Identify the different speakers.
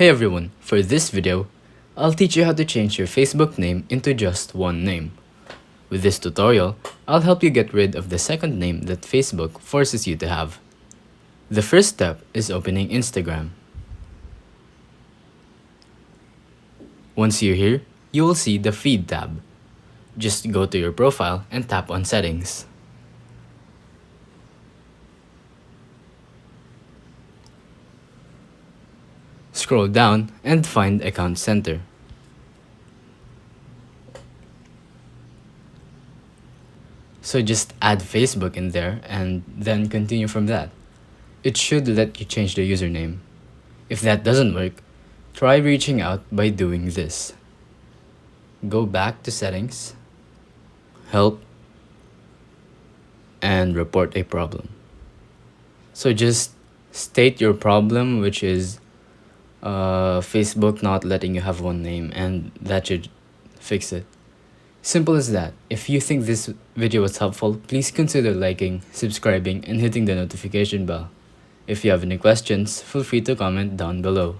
Speaker 1: Hey everyone, for this video, I'll teach you how to change your Facebook name into just one name. With this tutorial, I'll help you get rid of the second name that Facebook forces you to have. The first step is opening Instagram. Once you're here, you will see the Feed tab. Just go to your profile and tap on Settings. Scroll down and find Account Center. So just add Facebook in there and then continue from that. It should let you change the username. If that doesn't work, try reaching out by doing this. Go back to Settings, Help, and Report a problem. So just state your problem, which is Facebook not letting you have one name, and that should fix it. Simple as that. If you think this video was helpful, please consider liking, subscribing, and hitting the notification bell. If you have any questions, feel free to comment down below.